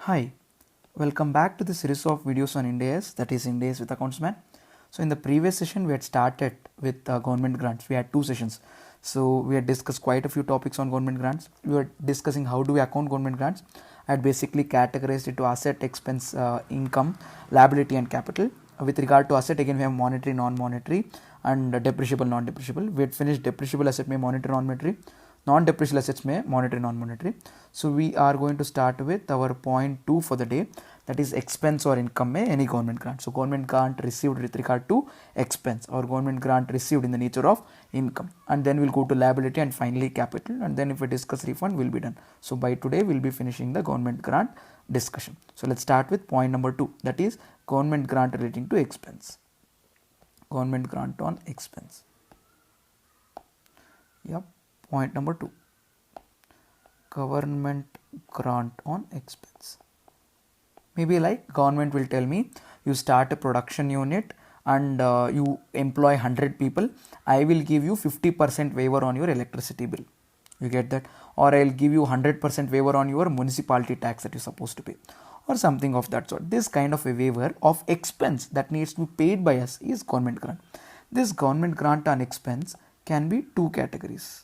Hi, welcome back to the series of videos on Ind AS, that is Ind AS with Accountsman. So in the previous session we had started with government grants. We had two sessions. So we had discussed quite a few topics on government grants. We were discussing how do we account government grants. I had basically categorized it to asset, expense, income, liability and capital. With regard to asset, again we have monetary, non-monetary and depreciable, non-depreciable. We had finished depreciable asset may monetary, non-monetary. Non-depreciable assets may monetary, non-monetary. So we are going to start with our point 2 for the day, that is expense or income may any government grant. So government grant received with regard to expense or government grant received in the nature of income, and then we'll go to liability and finally capital, and then if we discuss refund we'll be done. So by today we'll be finishing the government grant discussion. So let's start with point number 2, that is government grant relating to expense. Government grant on expense. Yep. Point number 2, government grant on expense. Maybe like government will tell me you start a production unit and you employ 100 people, I will give you 50% waiver on your electricity bill. You get that? Or I'll give you 100% waiver on your municipality tax that you're supposed to pay, or something of that sort. This kind of a waiver of expense that needs to be paid by us is government grant. This government grant on expense can be two categories.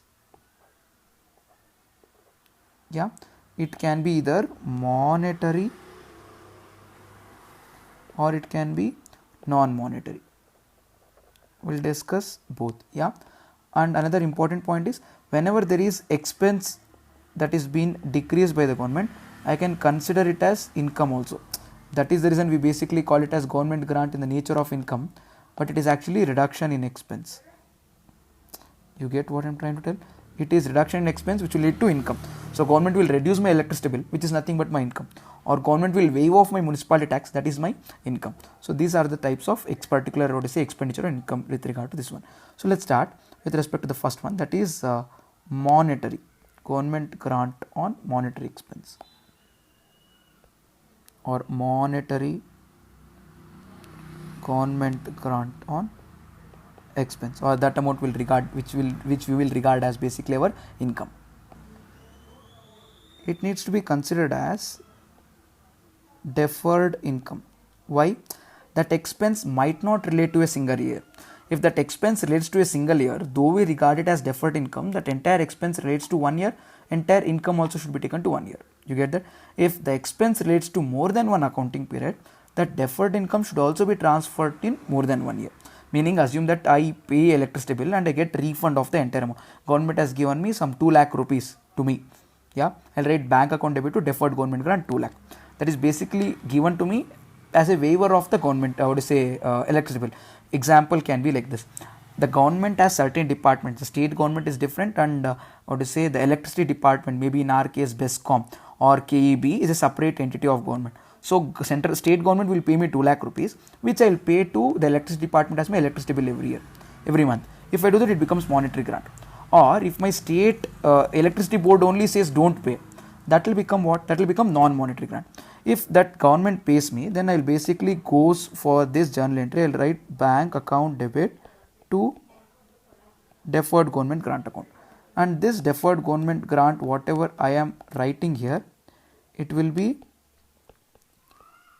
Yeah, it can be either monetary or it can be non-monetary. We'll discuss both. Yeah, and another important point is whenever there is expense that is being decreased by the government, I can consider it as income also. That is the reason we basically call it as government grant in the nature of income, but it is actually reduction in expense. You get what I'm trying to tell? It is reduction in expense which will lead to income. So government will reduce my electricity bill, which is nothing but my income, or government will waive off my municipality tax, that is my income. So these are the types of particular expenditure and income with regard to this one. So let's start with respect to the first one, that is monetary, government grant on monetary expense or monetary government grant on expense, or that amount will regard which we will regard as basically our income. It needs to be considered as deferred income. Why? That expense might not relate to a single year. If that expense relates to a single year, though we regard it as deferred income, that entire expense relates to 1 year, entire income also should be taken to 1 year. You get that? If the expense relates to more than one accounting period, that deferred income should also be transferred in more than 1 year. Meaning, assume that I pay electricity bill and I get refund of the entire amount. Government has given me some 2 lakh rupees to me. Yeah, I'll write bank account debit to deferred government grant 2 lakh. That is basically given to me as a waiver of the government, electricity bill. Example can be like this. The government has certain departments. The state government is different, and the electricity department, maybe in our case BESCOM or KEB, is a separate entity of government. So state government will pay me 2 lakh rupees, which I will pay to the electricity department as my electricity bill every month. If I do that, it becomes monetary grant. Or if my state electricity board only says don't pay, that will become what? That will become non-monetary grant. If that government pays me, then I will basically goes for this journal entry, I will write bank account debit to deferred government grant account. And this deferred government grant, whatever I am writing here, it will be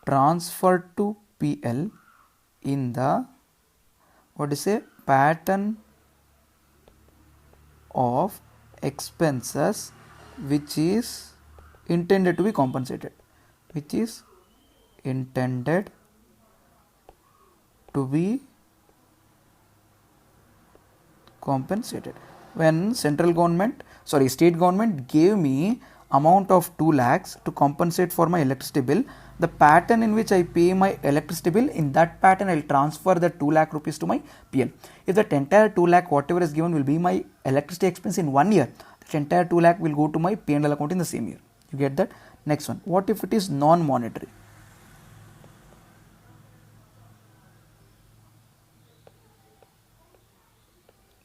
transferred to PL in the pattern of expenses which is intended to be compensated, which is intended to be compensated. When state government gave me amount of 2 lakhs to compensate for my electricity bill, the pattern in which I pay my electricity bill, in that pattern I will transfer the 2 lakh rupees to my PL. If that entire 2 lakh whatever is given will be my electricity expense in 1 year, that entire 2 lakh will go to my P&L account in the same year. You get that? Next one, what if it is non-monetary?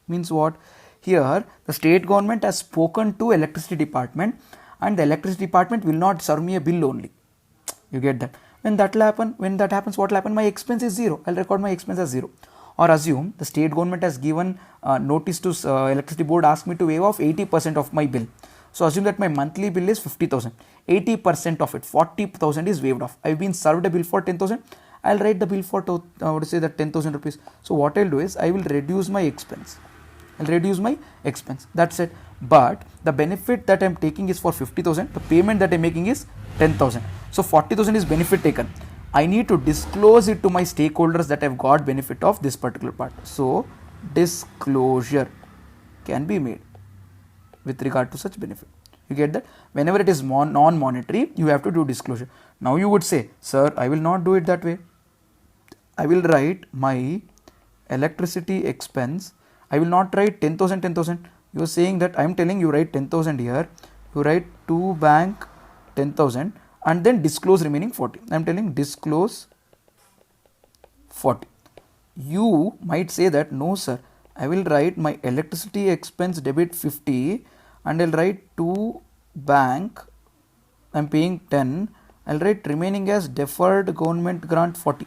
Means what? Here the state government has spoken to electricity department, and the electricity department will not serve me a bill only. You get that? When that happens, what will happen? My expense is zero. I'll record my expense as zero. Or assume the state government has given notice to electricity board, asked me to waive off 80% of my bill. So assume that my monthly bill is 50,000. 80% of it, 40,000 is waived off. I've been served a bill for 10,000. I'll write the bill for that 10,000 rupees. So what I'll do is I will reduce my expense. That's it. But the benefit that I'm taking is for 50,000. The payment that I'm making is 10,000. So 40,000 is benefit taken. I need to disclose it to my stakeholders that I've got benefit of this particular part. So disclosure can be made with regard to such benefit. You get that? Whenever it is non-monetary, you have to do disclosure. Now you would say, sir, I will not do it that way. I will write my electricity expense. I will not write 10,000, 10,000. You are saying that I am telling you write 10,000 here. You write to bank 10,000 and then disclose remaining 40. I am telling disclose 40. You might say that no sir, I will write my electricity expense debit 50 and I'll write to bank, I'm paying 10, I'll write remaining as deferred government grant 40.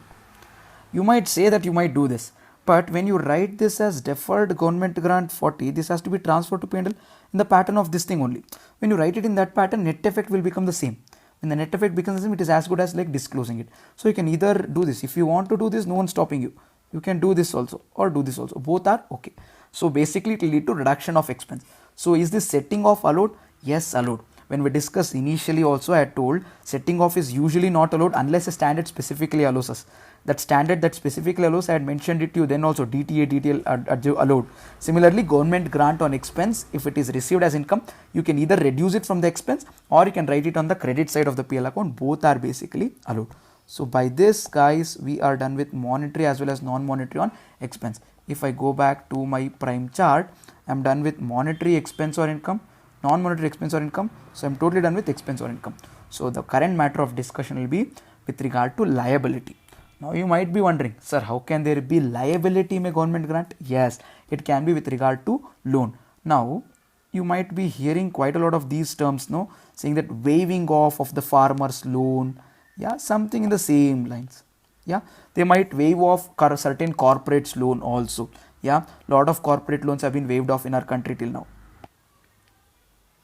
You might say that you might do this, but when you write this as deferred government grant 40, this has to be transferred to P&L in the pattern of this thing only. When you write it in that pattern, net effect will become the same. When the net effect becomes the same, it is as good as like disclosing it. So you can either do this. If you want to do this, no one's stopping you. You can do this also or do this also. Both are okay. So basically it will lead to reduction of expense. So is this setting off allowed? Yes, allowed. When we discussed initially also, I had told setting off is usually not allowed unless a standard specifically allows us. That standard that specifically allows, I had mentioned it to you then also, DTA, DTL allowed. Similarly, government grant on expense, if it is received as income, you can either reduce it from the expense or you can write it on the credit side of the PL account. Both are basically allowed. So by this guys, we are done with monetary as well as non-monetary on expense. If I go back to my prime chart, I am done with monetary expense or income, non-monetary expense or income. So I am totally done with expense or income. So the current matter of discussion will be with regard to liability. Now you might be wondering, sir, how can there be liability in a government grant? Yes, it can be with regard to loan. Now you might be hearing quite a lot of these terms, no, saying that waiving off of the farmer's loan, yeah, something in the same lines. Yeah, they might waive off certain corporates loan also. Yeah, lot of corporate loans have been waived off in our country till now.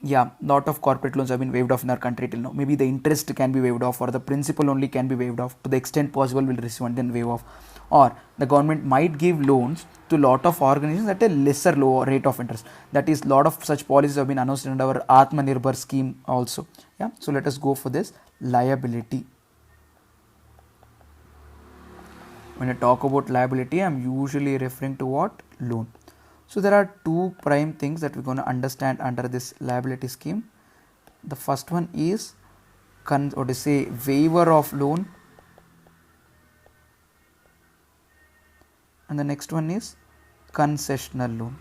Yeah, lot of corporate loans have been waived off in our country till now. Maybe the interest can be waived off or the principal only can be waived off. To the extent possible, will receive and then waive off. Or the government might give loans to lot of organizations at a lesser low rate of interest. That is, lot of such policies have been announced in our Atmanirbhar scheme also. Yeah, so let us go for this liability. When I talk about liability, I am usually referring to what? Loan. So there are two prime things that we're going to understand under this liability scheme. The first one is waiver of loan, and the next one is concessional loan.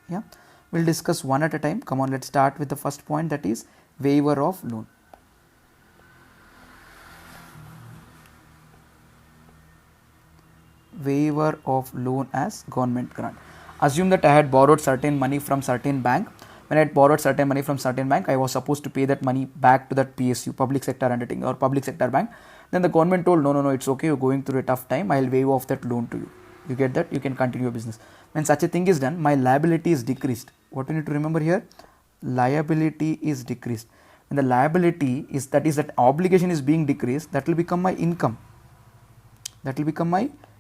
Yeah, we'll discuss one at a time. Come on, let's start with the first point, that is waiver of loan. Waiver of loan as government grant. Assume that I had borrowed certain money from certain bank. When I had borrowed certain money from certain bank, I was supposed to pay that money back to that PSU, public sector undertaking or public sector bank. Then the government told, no, it's okay, you're going through a tough time, I'll waive off that loan to you. You get that? You can continue your business. When such a thing is done, my liability is decreased. What you need to remember here? Liability is decreased. When the liability is, that obligation is being decreased, that will become my income.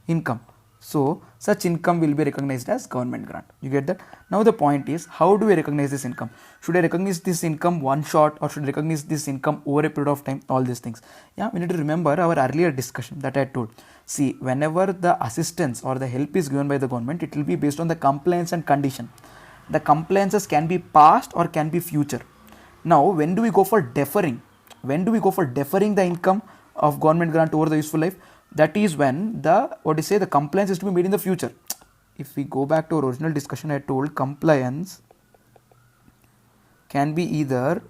Income. So such income will be recognized as government grant. You get that? Now the point is, how do we recognize this income? Should I recognize this income one shot or should I recognize this income over a period of time? All these things. Yeah, we need to remember our earlier discussion that I told. See, whenever the assistance or the help is given by the government, it will be based on the compliance and condition. The compliances can be past or can be future. Now, when do we go for deferring? When do we go for deferring the income of government grant over the useful life? That is when the compliance is to be made in the future. If we go back to our original discussion, I told compliance can be either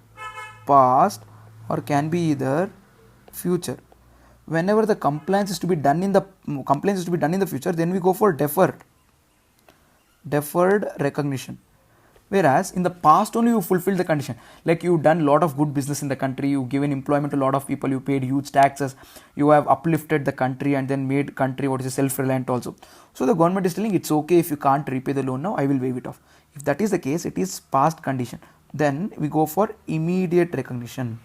past or can be either future. Whenever the compliance is to be done in the future, then we go for deferred recognition. Whereas in the past only you fulfilled the condition, like you've done a lot of good business in the country, you've given employment to a lot of people, you paid huge taxes, you have uplifted the country and then made country self-reliant also. So the government is telling it's okay if you can't repay the loan now, I will waive it off. If that is the case, it is past condition. Then we go for immediate recognition.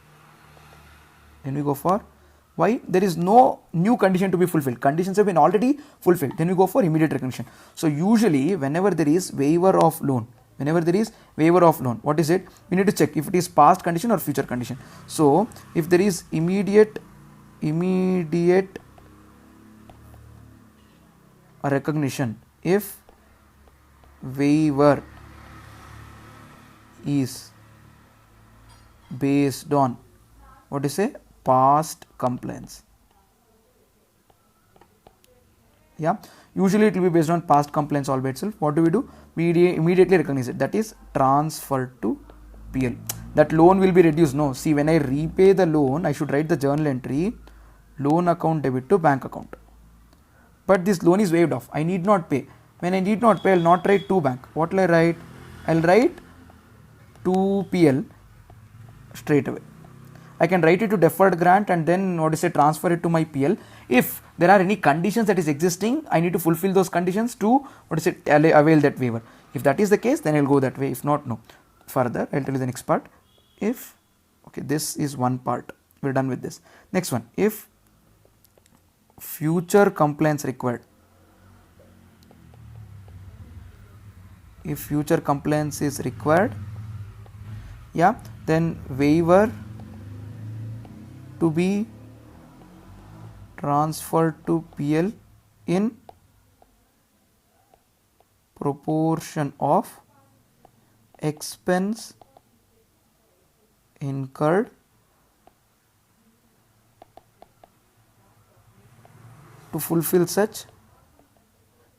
Why? There is no new condition to be fulfilled. Conditions have been already fulfilled. Then we go for immediate recognition. So usually whenever there is waiver of loan, what is it? We need to check if it is past condition or future condition. So if there is immediate recognition, if waiver is based on past compliance. Yeah, usually it will be based on past compliance all by itself. What do? We immediately recognize it. That is transfer to PL. That loan will be reduced. No, see, when I repay the loan, I should write the journal entry, loan account debit to bank account. But this loan is waived off. I need not pay. When I need not pay, I will not write to bank. What will I write? I will write to PL straight away. I can write it to deferred grant and then transfer it to my PL. If there are any conditions that is existing, I need to fulfill those conditions to avail that waiver. If that is the case, then I will go that way. If not, no. Further, I will tell you the next part. If, this is one part. We are done with this. Next one. If future compliance required. If future compliance is required, yeah, then waiver to be transferred to PL in proportion of expense incurred to fulfill such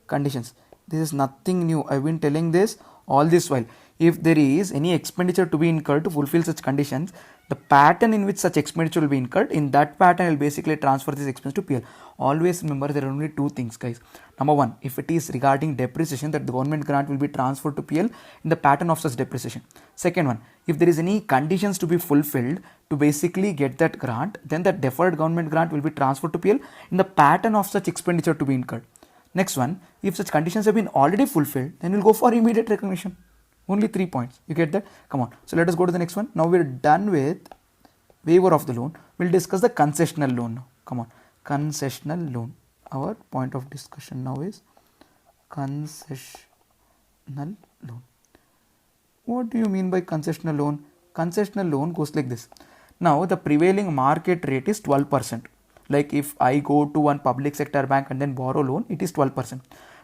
conditions. This is nothing new. I have been telling this all this while. If there is any expenditure to be incurred to fulfill such conditions, the pattern in which such expenditure will be incurred, in that pattern I will basically transfer this expense to PL. Always remember, there are only two things, guys. Number one, if it is regarding depreciation, that the government grant will be transferred to PL in the pattern of such depreciation. Second one, if there is any conditions to be fulfilled to basically get that grant, then that deferred government grant will be transferred to PL in the pattern of such expenditure to be incurred. Next one, if such conditions have been already fulfilled, then we'll go for immediate recognition. Only 3 points. You get that? Come on. So let us go to the next one. Now we're done with waiver of the loan. We'll discuss the concessional loan now. Come on. Concessional loan. Our point of discussion now is concessional loan. What do you mean by concessional loan? Concessional loan goes like this. Now the prevailing market rate is 12%. Like if I go to one public sector bank and then borrow loan, it is 12%.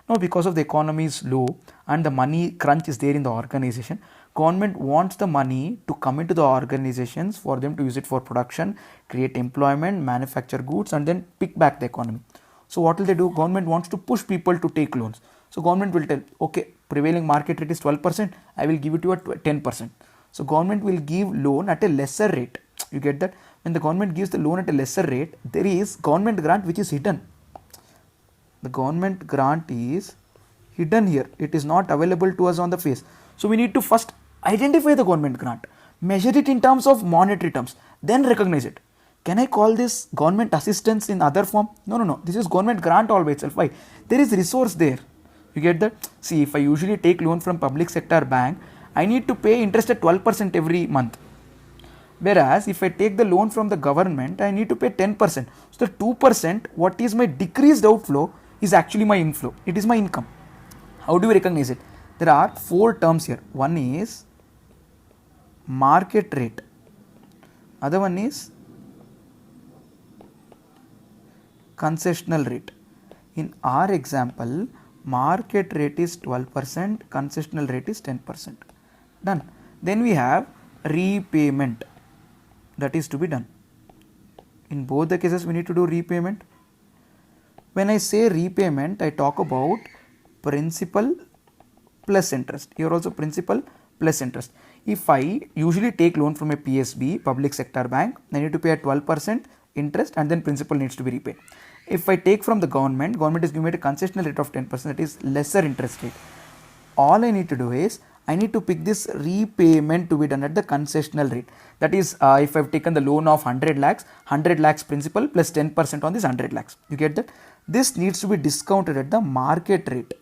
Now because of the economy is low and the money crunch is there in the organization, government wants the money to come into the organizations for them to use it for production, create employment, manufacture goods and then pick back the economy. So what will they do? Government wants to push people to take loans. So government will tell, okay, prevailing market rate is 12%, I will give it to you at 10%. So government will give loan at a lesser rate. You get that? When the government gives the loan at a lesser rate, there is government grant which is hidden. The government grant is hidden here. It is not available to us on the face. So we need to first identify the government grant, measure it in terms of monetary terms, then recognize it. Can I call this government assistance in other form? No. This is government grant all by itself. Why? There is resource there. You get that? See, if I usually take loan from public sector bank, I need to pay interest at 12% every month. Whereas if I take the loan from the government, I need to pay 10%. So the 2%, what is my decreased outflow, is actually my inflow. It is my income. How do we recognize it? There are 4 terms here. One is market rate. Other one is concessional rate. In our example, market rate is 12%, concessional rate is 10%. Done. Then we have repayment. That is to be done. In both the cases, we need to do repayment. When I say repayment, I talk about principal plus interest. Here also principal plus interest. If I usually take loan from a PSB, public sector bank, I need to pay at 12% interest and then principal needs to be repaid. If I take from the government is giving me a concessional rate of 10%, that is lesser interest rate. All I need to do is, I need to pick this repayment to be done at the concessional rate. That is, if I have taken the loan of 100 lakhs principal plus 10% on this 100 lakhs. You get that? This needs to be discounted at the market rate.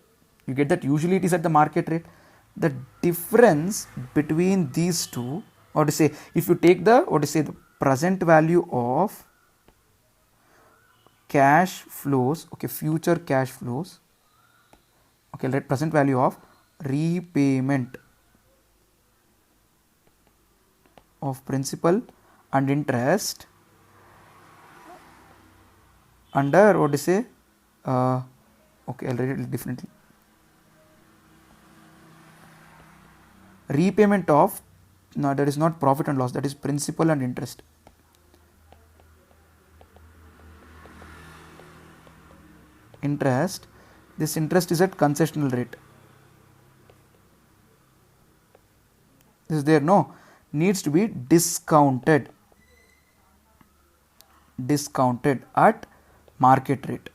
You get that? Usually it is at the market rate. the difference between these two, or to say, if you take the, what to say, the present value of cash flows, okay, future cash flows, okay, let present value of repayment of principal and interest under, what to say, okay, I'll write it differently. Repayment of, no, that is not profit and loss, that is principal and interest. Interest, this interest is at concessional rate. This is there, no, needs to be discounted at market rate.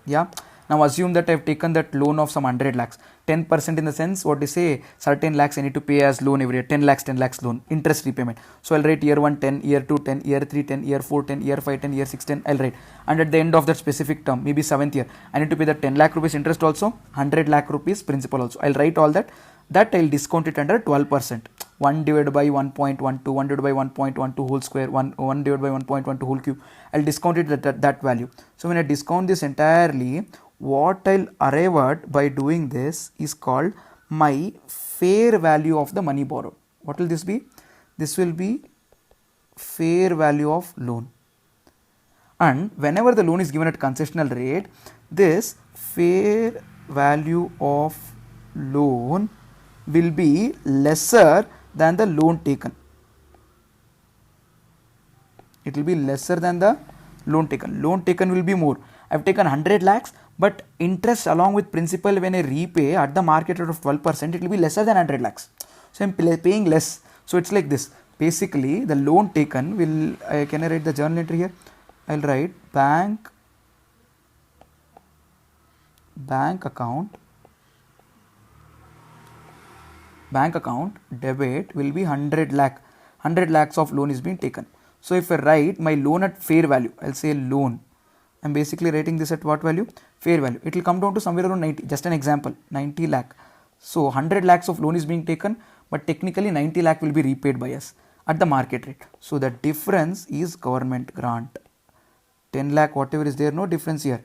Yeah, now assume that I have taken that loan of some 100 lakhs, 10% in the sense, what they say, certain lakhs I need to pay as loan every year, 10 lakhs loan, interest repayment. So I'll write year 1 10, year 2 10, year 3 10, year 4 10, year 5 10, year 6 10, I'll write. And at the end of that specific term, maybe 7th year, I need to pay the 10 lakh rupees interest also, 100 lakh rupees principal also. I'll write all that. That I'll discount it under 12%. 1 divided by 1.12, 1 divided by 1.12 whole square, 1 divided by 1.12 whole cube. I'll discount it at that value. So when I discount this entirely, what I'll arrive at by doing this is called my fair value of the money borrowed. What will this be? This will be fair value of loan. And whenever the loan is given at concessional rate, this fair value of loan will be lesser than the loan taken. It will be lesser than the loan taken. Loan taken will be more. I have taken 100 lakhs, but interest along with principal when I repay at the market rate of 12%, it will be lesser than 100 lakhs. So I am paying less. So it's like this. Basically, the loan taken will, can I write the journal entry here? I'll write bank account debit will be 100 lakhs of loan is being taken. So if I write my loan at fair value, I'll say loan. I'm basically writing this at what value? Fair value. It will come down to somewhere around 90, just an example, 90 lakh. So 100 lakhs of loan is being taken, but technically 90 lakh will be repaid by us at the market rate. So the difference is government grant. 10 lakh, whatever is there, no difference here.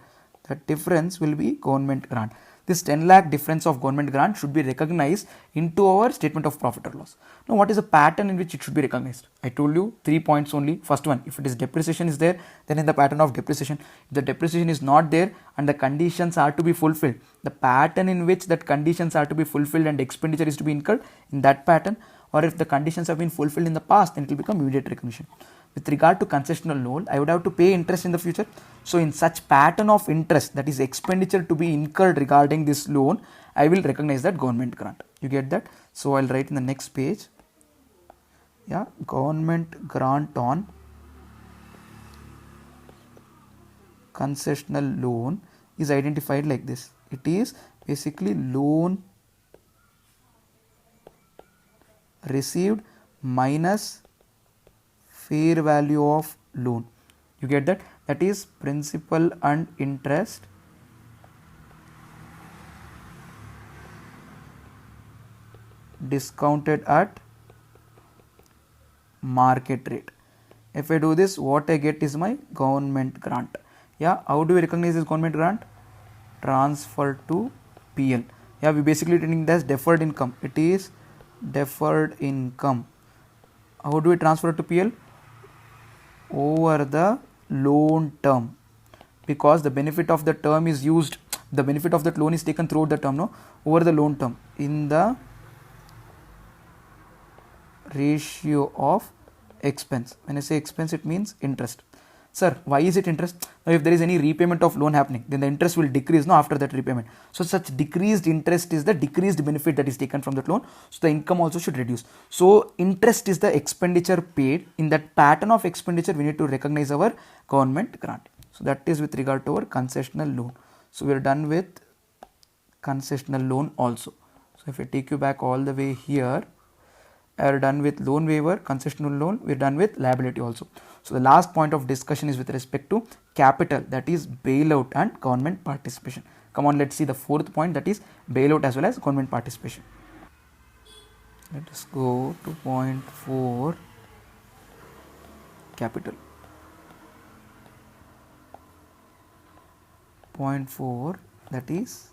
The difference will be government grant. This 10 lakh difference of government grant should be recognized into our statement of profit or loss. Now, what is the pattern in which it should be recognized? I told you 3 points only. First one, if it is depreciation is there, then in the pattern of depreciation. If the depreciation is not there and the conditions are to be fulfilled, the pattern in which that conditions are to be fulfilled and expenditure is to be incurred in that pattern, or if the conditions have been fulfilled in the past, then it will become immediate recognition. With regard to concessional loan, I would have to pay interest in the future. So in such pattern of interest, that is expenditure to be incurred regarding this loan, I will recognize that government grant. You get that? So I'll write in the next page. Yeah, government grant on concessional loan is identified like this. It is basically loan received minus fair value of loan. You get that? That is principal and interest discounted at market rate. If I do this, what I get is my government grant. Yeah, how do we recognize this government grant? Transfer to PL. Yeah, we basically treating this as deferred income. It is deferred income. How do we transfer it to PL? Over the loan term, because the benefit of the term is used, the benefit of that loan is taken throughout the term, no, over the loan term in the ratio of expense. When I say expense, it means interest. Sir, why is it interest? Now, if there is any repayment of loan happening, then the interest will decrease, no, after that repayment. So such decreased interest is the decreased benefit that is taken from that loan. So the income also should reduce. So interest is the expenditure paid. In that pattern of expenditure, we need to recognize our government grant. So that is with regard to our concessional loan. So we are done with concessional loan also. So if I take you back all the way here, we are done with loan waiver, concessional loan, we are done with liability also. So the last point of discussion is with respect to capital, that is bailout and government participation. Come on, let's see the fourth point, that is bailout as well as government participation. Let us go to point 4, capital. Point 4, that is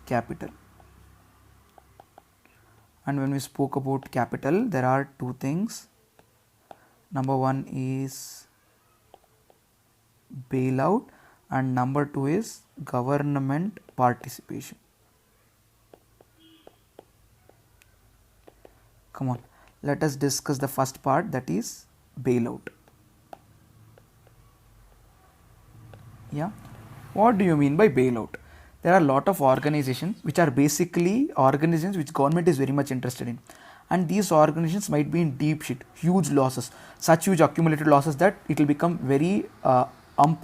capital. And when we spoke about capital, there are two things. Number one is bailout and number two is government participation. Come on, let us discuss the first part, that is bailout. Yeah, what do you mean by bailout? There are a lot of organizations which are basically organizations which government is very much interested in, and these organizations might be in deep shit, huge losses, such huge accumulated losses that it will become very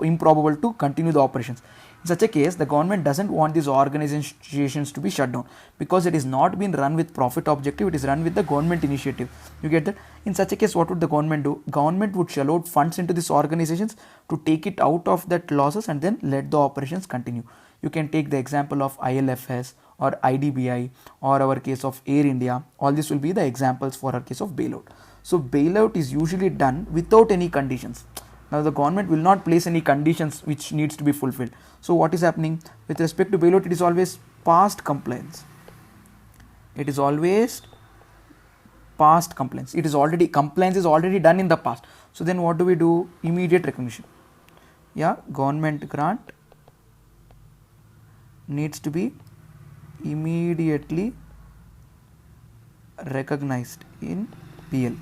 improbable to continue the operations. In such a case, the government doesn't want these organizations to be shut down, because it is not being run with profit objective, it is run with the government initiative. You get that? In such a case, what would the government do? Government would shell out funds into these organizations to take it out of that losses and then let the operations continue. You can take the example of ILFS or IDBI or our case of Air India. All this will be the examples for our case of bailout. So bailout is usually done without any conditions. Now the government will not place any conditions which needs to be fulfilled. So what is happening with respect to bailout? It is always past compliance. It is always past compliance. It is already, compliance is already done in the past. So then what do we do? Immediate recognition. Yeah, government grant needs to be immediately recognized in PL.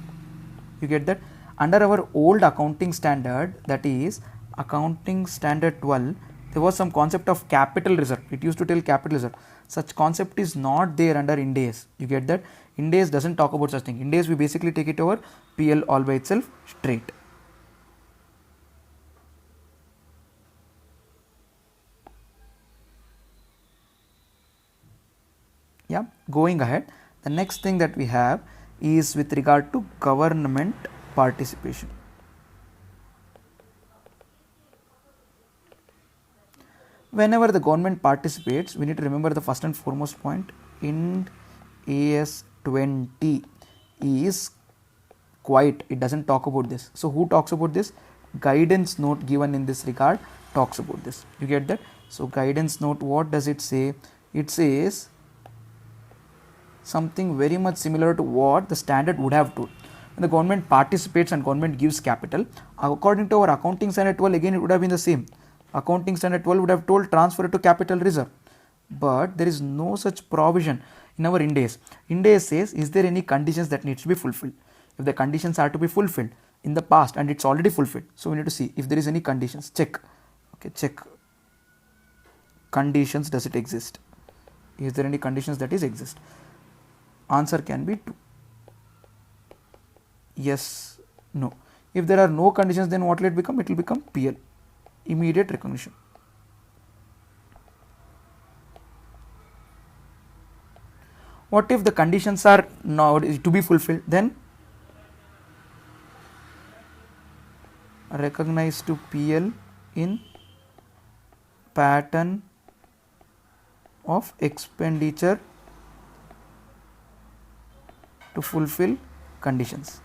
You get that? Under our old accounting standard, that is accounting standard 12, there was some concept of capital reserve. It used to tell capital reserve. Such concept is not there under Ind AS. You get that? Ind AS doesn't talk about such thing. Ind AS we basically take it over PL all by itself straight. Yeah, going ahead, the next thing that we have is with regard to government participation. Whenever the government participates, we need to remember the first and foremost point. Ind AS 20 is quiet, it doesn't talk about this. So who talks about this? Guidance note given in this regard talks about this. You get that? So guidance note, what does it say? It says something very much similar to what the standard would have told. When the government participates and government gives capital, according to our accounting standard 12, again it would have been the same. Accounting standard 12 would have told transfer it to capital reserve, but there is no such provision in our Ind AS. Ind AS says, is there any conditions that needs to be fulfilled? If the conditions are to be fulfilled in the past and it's already fulfilled, so we need to see if there is any conditions. Check. Okay, check conditions, does it exist? Is there any conditions that is exist? Answer can be 2. Yes, no. If there are no conditions, then what will it become? It will become PL, immediate recognition. What if the conditions are now to be fulfilled? Then recognize to PL in pattern of expenditure to fulfill conditions.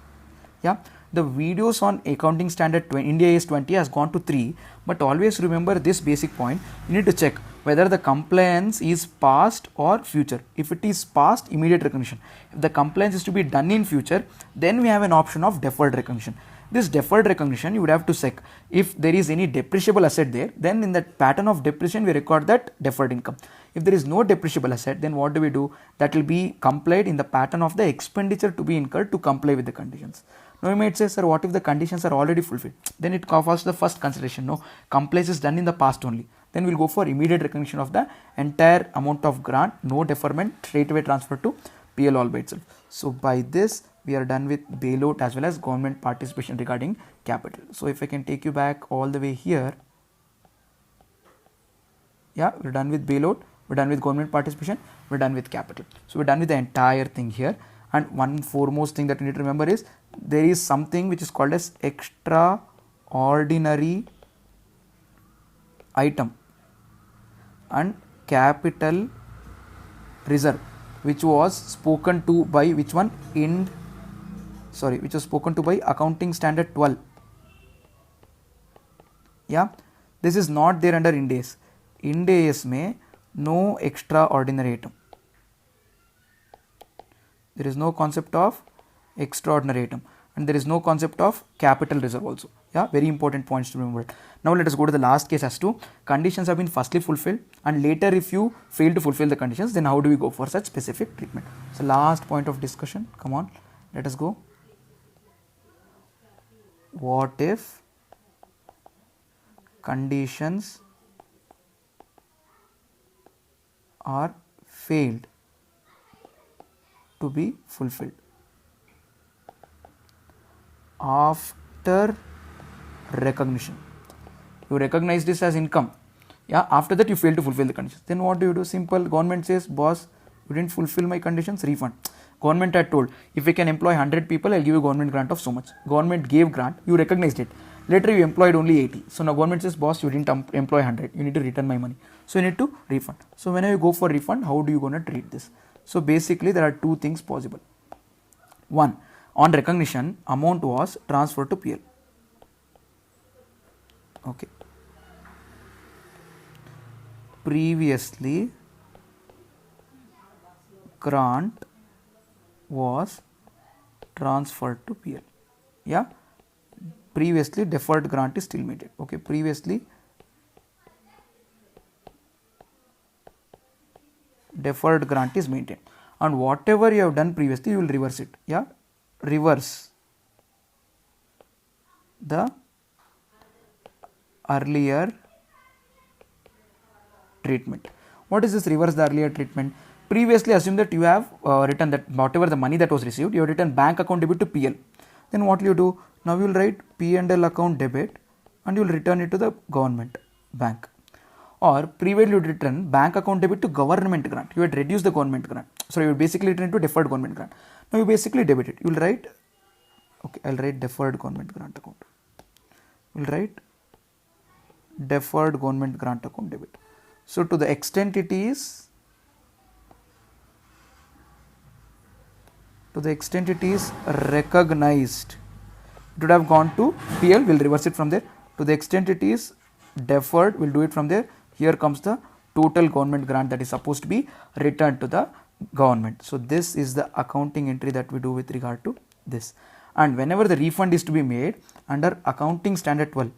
Yeah, the videos on accounting standard Ind AS 20 has gone to 3, but always remember this basic point. You need to check whether the compliance is past or future. If it is past, immediate recognition. If the compliance is to be done in future, then we have an option of deferred recognition. This deferred recognition, you would have to check if there is any depreciable asset there, then in that pattern of depreciation we record that deferred income. If there is no depreciable asset, then what do we do? That will be complied in the pattern of the expenditure to be incurred to comply with the conditions. Now you might say, sir, what if the conditions are already fulfilled? Then it covers the first consideration. No, compliance is done in the past only. Then we'll go for immediate recognition of the entire amount of grant, no deferment, straight away transfer to PL all by itself. So by this we are done with bailout as well as government participation regarding capital. So if I can take you back all the way here, yeah, we're done with bailout, we're done with government participation, we're done with capital. So we're done with the entire thing here. And one foremost thing that you need to remember is there is something which is called as extraordinary item. and capital reserve, which was spoken to by which one? Which was spoken to by accounting standard 12. Yeah, this is not there under Ind AS. Ind AS में no extraordinary item. There is no concept of extraordinary item, and there is no concept of capital reserve also. Yeah, very important points to remember. Now let us go to the last case as to conditions have been firstly fulfilled, and later if you fail to fulfill the conditions, then how do we go for such specific treatment? So last point of discussion, come on, let us go. What if conditions are failed to be fulfilled after recognition? You recognize this as income. Yeah, after that you fail to fulfill the conditions. Then what do you do? Simple. Government says, boss, you didn't fulfill my conditions, refund. Government had told, if we can employ 100 people, I'll give you a government grant of so much. Government gave grant, you recognized it. Later you employed only 80. So now government says, boss, you didn't employ 100. You need to return my money. So you need to refund. So whenever you go for refund, how do you gonna treat this? So basically there are two things possible. One, on recognition, amount was transferred to PL. Okay. Previously, grant was transferred to PL. Yeah. Previously, deferred grant is still maintained. Okay. Previously, deferred grant is maintained. And whatever you have done previously, you will reverse it. Yeah. Reverse the earlier treatment. What is this reverse the earlier treatment? Previously, assume that you have written that whatever the money that was received, you have written bank account debit to PL. Then what will you do? Now you will write P&L account debit and you will return it to the government bank. Or previously you had written bank account debit to government grant. You had reduced the government grant. So you would basically return it to deferred government grant. Now you basically debit it. You will write, okay, I'll write deferred government grant account. You will write deferred government grant account debit. So to the extent it is recognized, it would have gone to PL, we'll reverse it from there. To the extent it is deferred, we'll do it from there. Here comes the total government grant that is supposed to be returned to the government. So this is the accounting entry that we do with regard to this. And whenever the refund is to be made under accounting standard 12,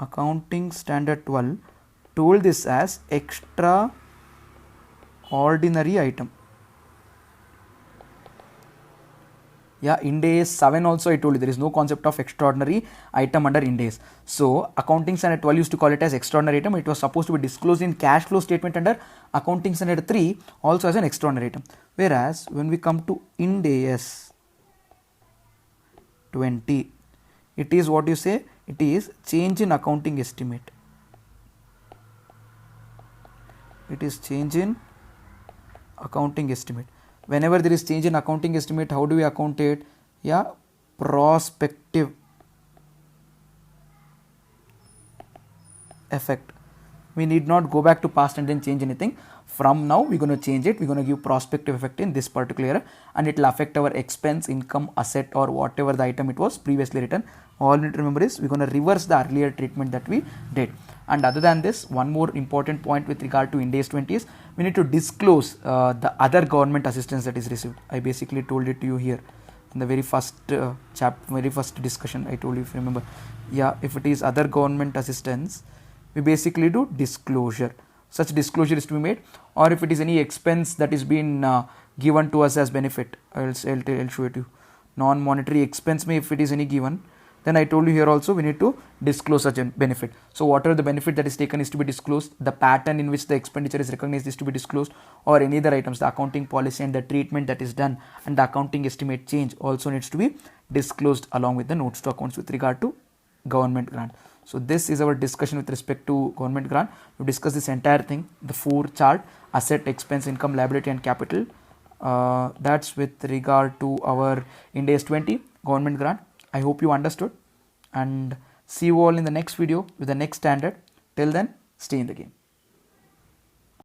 accounting standard 12 told this as extraordinary item. Yeah, Ind AS 7 also I told you there is no concept of extraordinary item under Ind AS. So accounting standard 12 used to call it as extraordinary item. It was supposed to be disclosed in cash flow statement under accounting standard 3 also as an extraordinary item. Whereas when we come to Ind AS 20, it is what you say, it is change in accounting estimate. It is change in accounting estimate. Whenever there is change in accounting estimate, how do we account it? Yeah, prospective effect. We need not go back to past and then change anything. From now, we're going to change it. We're going to give prospective effect in this particular year, and it will affect our expense, income, asset, or whatever the item it was previously written. All we need to remember is we're going to reverse the earlier treatment that we did. And other than this, one more important point with regard to Ind AS 20 is we need to disclose the other government assistance that is received. I basically told it to you here in the very first very first discussion. I told you, if you remember. Yeah, if it is other government assistance, we basically do disclosure. Such disclosure is to be made, or if it is any expense that is being given to us as benefit, I'll show it to you. Non-monetary expense may, if it is any given, then I told you here also we need to disclose such a benefit. So whatever the benefit that is taken is to be disclosed, the pattern in which the expenditure is recognized is to be disclosed, or any other items, the accounting policy and the treatment that is done and the accounting estimate change also needs to be disclosed along with the notes to accounts with regard to government grant. So this is our discussion with respect to government grant. We discussed this entire thing, the 4 chart: asset, expense, income, liability and capital. That's with regard to our Ind AS 20 government grant. I hope you understood, and see you all in the next video with the next standard. Till then, stay in the game.